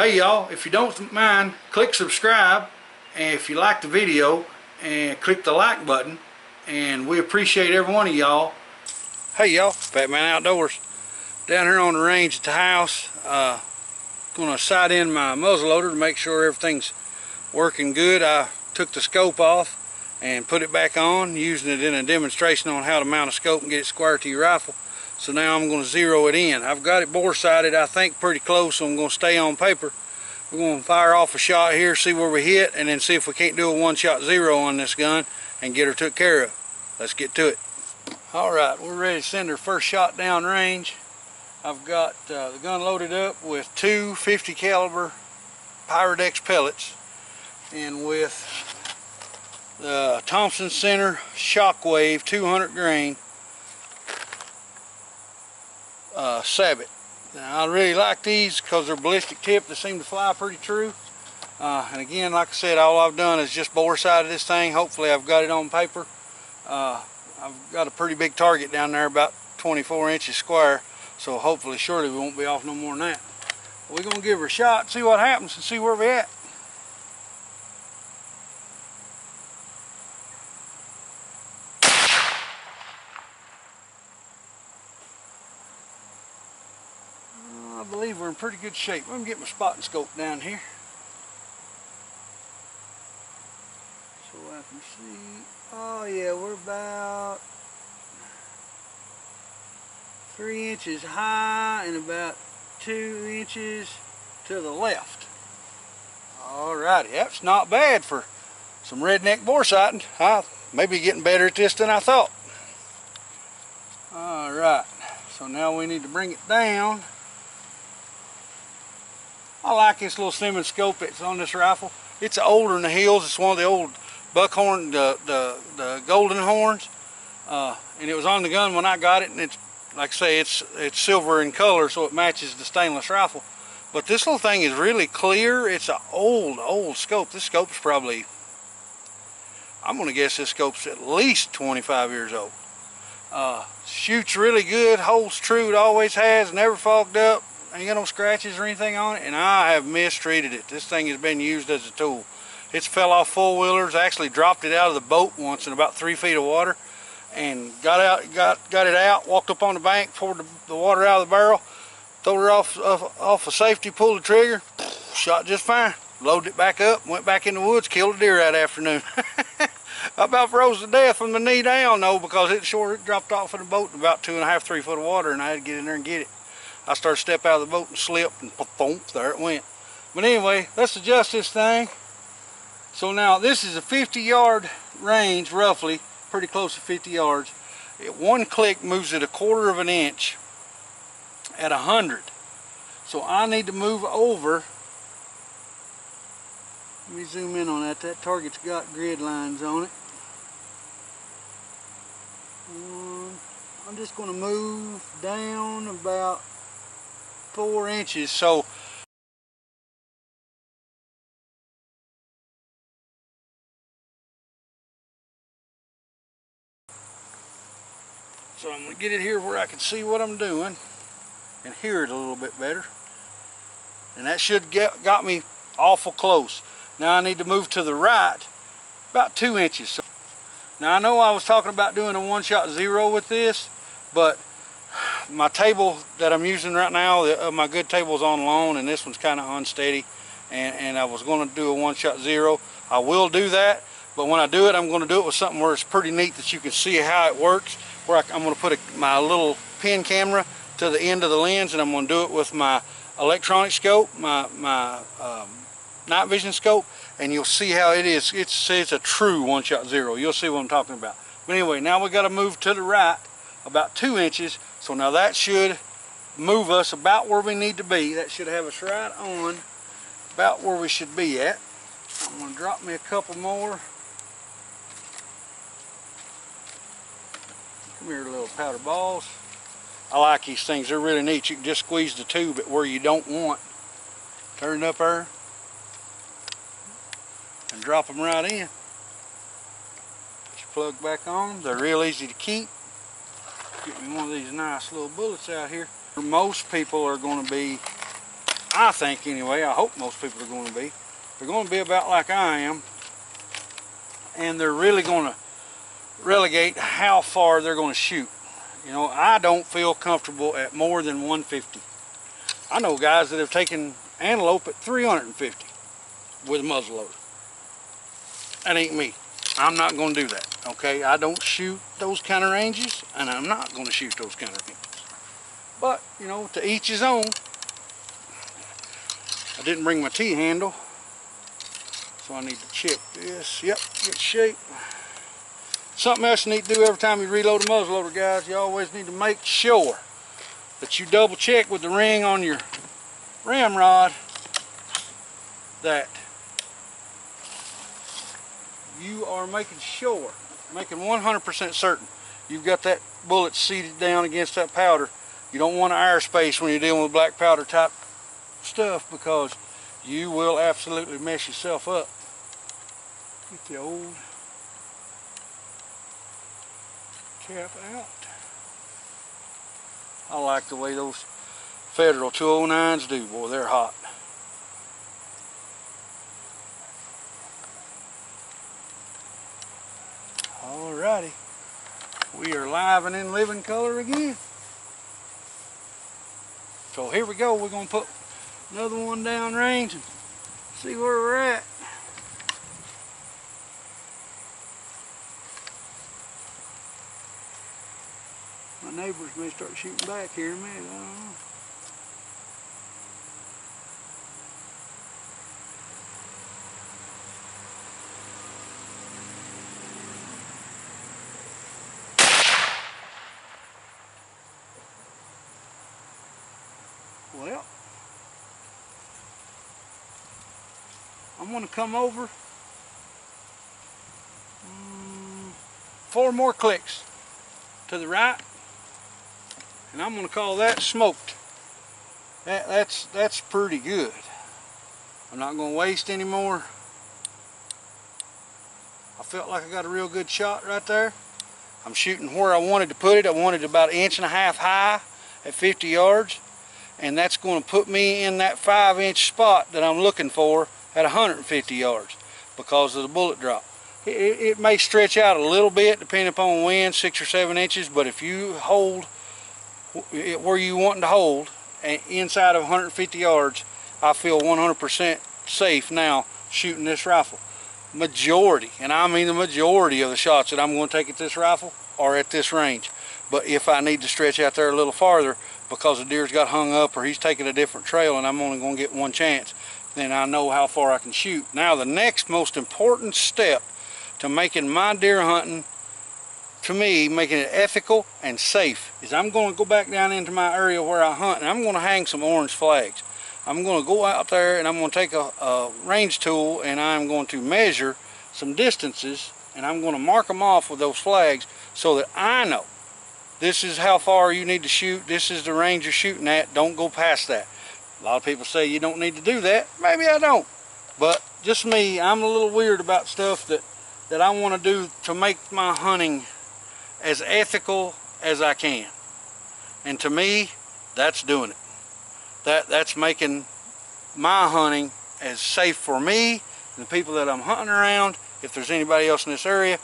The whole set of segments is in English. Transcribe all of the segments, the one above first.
Hey y'all, if you don't mind, click subscribe, and if you like the video, and click the like button, and we appreciate every one of y'all. Hey y'all, Batman Outdoors. Down here on the range at the house, gonna sight in my muzzle loader to make sure everything's working good. I took the scope off and put it back on, using it in a demonstration on how to mount a scope and get it square to your rifle. So now I'm going to zero it in. I've got it bore sighted, I think pretty close, so I'm going to stay on paper. We're going to fire off a shot here, see where we hit, and then see if we can't do a one-shot zero on this gun and get her took care of. Let's get to it. Alright, we're ready to send her first shot down range. I've got the gun loaded up with two 50 caliber Pyrodex pellets, and with the Thompson Center Shockwave 200 grain sabot. Now, I really like these because they're ballistic tip. They seem to fly pretty true. And again, like I said, all I've done is just bore sighted this thing. Hopefully I've got it on paper. I've got a pretty big target down there, about 24 inches square. So hopefully, surely we won't be off no more than that. We're going to give her a shot, see what happens, and see where we're at. I believe we're in pretty good shape. Let me get my spotting scope down here so I can see. Oh yeah, we're about 3 inches high and about 2 inches to the left. Alrighty, that's not bad for some redneck bore sighting. I may be getting better at this than I thought. Alright, so now we need to bring it down. I like this little Simmons scope that's on this rifle. It's older than the Hills. It's one of the old buckhorn, the golden horns, and it was on the gun when I got it. And it's, like I say, it's silver in color, so it matches the stainless rifle. But this little thing is really clear. It's an old scope. This scope's probably, I'm gonna guess this scope's at least 25 years old. Shoots really good, holds true. It always has, never fogged up. Ain't got no scratches or anything on it, and I have mistreated it. This thing has been used as a tool. It's fell off four-wheelers. Actually dropped it out of the boat once in about 3 feet of water, and got it out, walked up on the bank, poured the water out of the barrel, threw her off a safety, pulled the trigger, shot just fine. Loaded it back up, went back in the woods, killed a deer that afternoon. I about froze to death from the knee down though, because it dropped off in the boat in about 2.5 to 3 foot of water, and I had to get in there and get it. I started to step out of the boat and slipped, and boom, there it went. But anyway, let's adjust this thing. So now this is a 50-yard range, roughly, pretty close to 50 yards. One click moves it 1/4 of an inch at 100. So I need to move over. Let me zoom in on that. That target's got grid lines on it. I'm just going to move down about 4 inches. So I'm going to get it here where I can see what I'm doing and hear it a little bit better. And that should got me awful close. Now I need to move to the right about 2 inches. So now I know I was talking about doing a one-shot zero with this, but my table that I'm using right now, my good table is on loan, and this one's kind of unsteady, and I was going to do a one-shot zero. I will do that, but when I do it, I'm going to do it with something where it's pretty neat that you can see how it works, where I'm going to put my little pen camera to the end of the lens, and I'm going to do it with my electronic scope, my night vision scope, and you'll see how it is. It's a true one-shot zero. You'll see what I'm talking about. But anyway, now we got to move to the right about 2 inches. So now that should move us about where we need to be. That should have us right on about where we should be at. I'm going to drop me a couple more. Come here, little powder balls. I like these things. They're really neat. You can just squeeze the tube at where you don't want. Turn it up there and drop them right in. Put your plug back on. They're real easy to keep. Get me one of these nice little bullets out here. Most people are going to be I think anyway, I hope most people are going to be. They're going to be about like I am, and they're really going to relegate how far they're going to shoot. You know, I don't feel comfortable at more than 150. I know guys that have taken antelope at 350 with a muzzle loader. That ain't me. I'm not going to do that, okay? I don't shoot those kind of ranges, and I'm not going to shoot those kind of ranges. But, you know, to each his own. I didn't bring my T-handle, so I need to check this. Yep, good shape. Something else you need to do every time you reload a muzzleloader, guys, you always need to make sure that you double check with the ring on your ramrod that you are making sure, making 100% certain you've got that bullet seated down against that powder. You don't want airspace when you're dealing with black powder type stuff, because you will absolutely mess yourself up. Get the old cap out. I like the way those Federal 209s do, boy, they're hot. Alrighty, we are live and in living color again. So here we go, we're going to put another one down range and see where we're at. My neighbors may start shooting back here in a minute, I don't know. Well, I'm going to come over 4 more clicks to the right, and I'm going to call that smoked. That's pretty good. I'm not going to waste any more. I felt like I got a real good shot right there. I'm shooting where I wanted to put it. I wanted it about 1.5 inches high at 50 yards. And that's going to put me in that 5-inch spot that I'm looking for at 150 yards because of the bullet drop. It may stretch out a little bit depending upon wind, 6 or 7 inches, but if you hold it where you want to hold inside of 150 yards, I feel 100% safe now shooting this rifle. Majority, and I mean the majority of the shots that I'm going to take at this rifle are at this range. But if I need to stretch out there a little farther because the deer's got hung up or he's taking a different trail and I'm only going to get one chance, then I know how far I can shoot. Now the next most important step to making my deer hunting, to me, making it ethical and safe, is I'm going to go back down into my area where I hunt and I'm going to hang some orange flags. I'm going to go out there and I'm going to take a range tool and I'm going to measure some distances and I'm going to mark them off with those flags so that I know this is how far you need to shoot, this is the range you're shooting at, don't go past that. A lot of people say you don't need to do that. Maybe I don't. But just me, I'm a little weird about stuff that I want to do to make my hunting as ethical as I can. And to me, that's doing it. That's making my hunting as safe for me and the people that I'm hunting around, if there's anybody else in this area,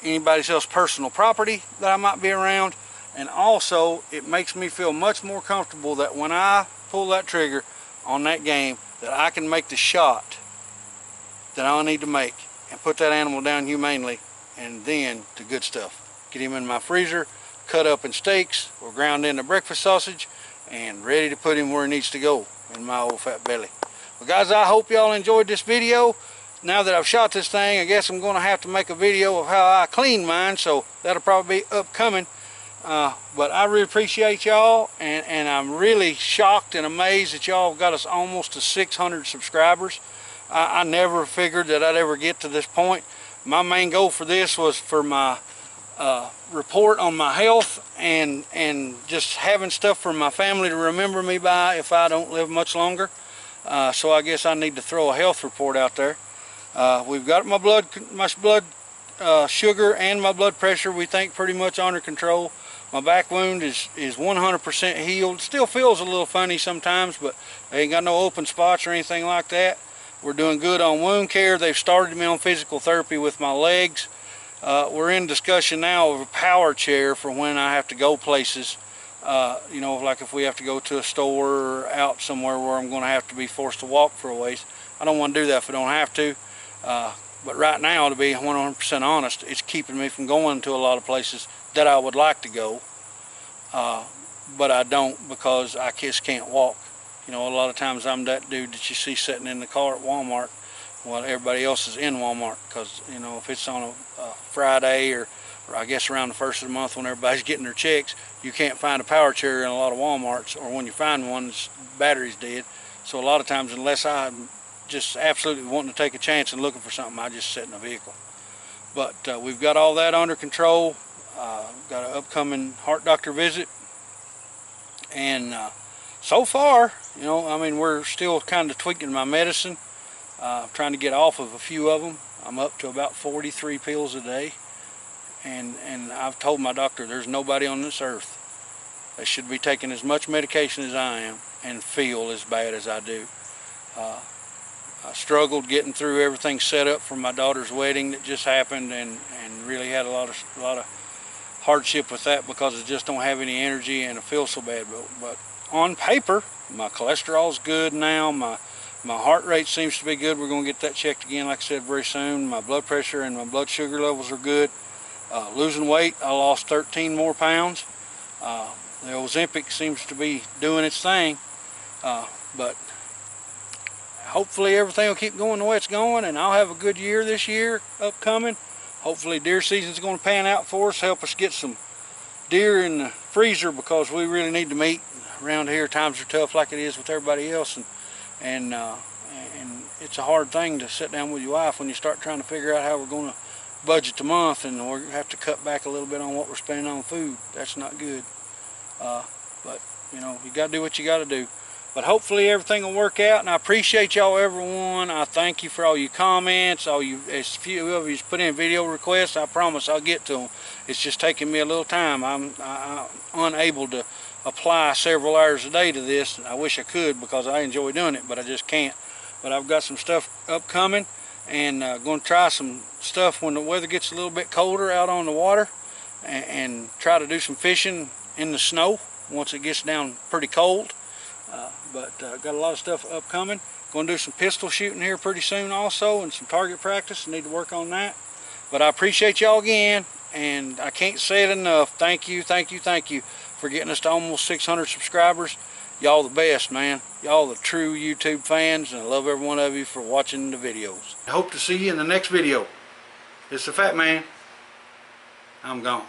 anybody else's personal property that I might be around. And also, it makes me feel much more comfortable that when I pull that trigger on that game, that I can make the shot that I need to make and put that animal down humanely, and then to good stuff. Get him in my freezer, cut up in steaks or ground into breakfast sausage, and ready to put him where he needs to go in my old fat belly. Well guys, I hope y'all enjoyed this video. Now that I've shot this thing, I guess I'm going to have to make a video of how I clean mine, so that'll probably be upcoming. But I really appreciate y'all, and I'm really shocked and amazed that y'all got us almost to 600 subscribers. I never figured that I'd ever get to this point. My main goal for this was for my report on my health and just having stuff for my family to remember me by if I don't live much longer. So I guess I need to throw a health report out there. We've got my blood sugar and my blood pressure, we think, pretty much under control. My back wound is 100% healed. Still feels a little funny sometimes, but they ain't got no open spots or anything like that. We're doing good on wound care. They've started me on physical therapy with my legs. We're in discussion now of a power chair for when I have to go places. You know, like if we have to go to a store or out somewhere where I'm going to have to be forced to walk for a ways. I don't want to do that if I don't have to. But right now, to be 100% honest, it's keeping me from going to a lot of places that I would like to go. But I don't, because I just can't walk. You know, a lot of times I'm that dude that you see sitting in the car at Walmart while everybody else is in Walmart. Because, you know, if it's on a Friday or I guess around the first of the month when everybody's getting their checks, you can't find a power chair in a lot of Walmarts, or when you find one, the battery's dead. So a lot of times, unless I'm just absolutely wanting to take a chance and looking for something, I just sit in a vehicle. But we've got all that under control. Got an upcoming heart doctor visit, and so far, you know, I mean, we're still kind of tweaking my medicine, trying to get off of a few of them. I'm up to about 43 pills a day, and I've told my doctor there's nobody on this earth that should be taking as much medication as I am and feel as bad as I do. I struggled getting through everything set up for my daughter's wedding that just happened, and really had a lot of hardship with that because I just don't have any energy and I feel so bad. But on paper, my cholesterol's good now. My heart rate seems to be good. We're going to get that checked again, like I said, very soon. My blood pressure and my blood sugar levels are good. Losing weight, I lost 13 more pounds. The Ozempic seems to be doing its thing, but hopefully everything will keep going the way it's going, and I'll have a good year this year upcoming. Hopefully deer season's going to pan out for us, help us get some deer in the freezer, because we really need to meat around here. Times are tough like it is with everybody else, and it's a hard thing to sit down with your wife when you start trying to figure out how we're going to budget the month, and we're going to have to cut back a little bit on what we're spending on food. That's not good. But you know, you got to do what you got to do. But hopefully everything will work out, and I appreciate y'all, everyone. I thank you for all your comments, as few of you put in video requests. I promise I'll get to them. It's just taking me a little time. I'm unable to apply several hours a day to this. I wish I could, because I enjoy doing it, but I just can't. But I've got some stuff upcoming, and going to try some stuff when the weather gets a little bit colder out on the water, and try to do some fishing in the snow once it gets down pretty cold. But got a lot of stuff upcoming. Going to do some pistol shooting here pretty soon also, and some target practice. Need to work on that. But I appreciate y'all again, and I can't say it enough. Thank you, thank you, thank you for getting us to almost 600 subscribers. Y'all the best, man. Y'all the true YouTube fans, and I love every one of you for watching the videos. I hope to see you in the next video. It's the Fat Man. I'm gone.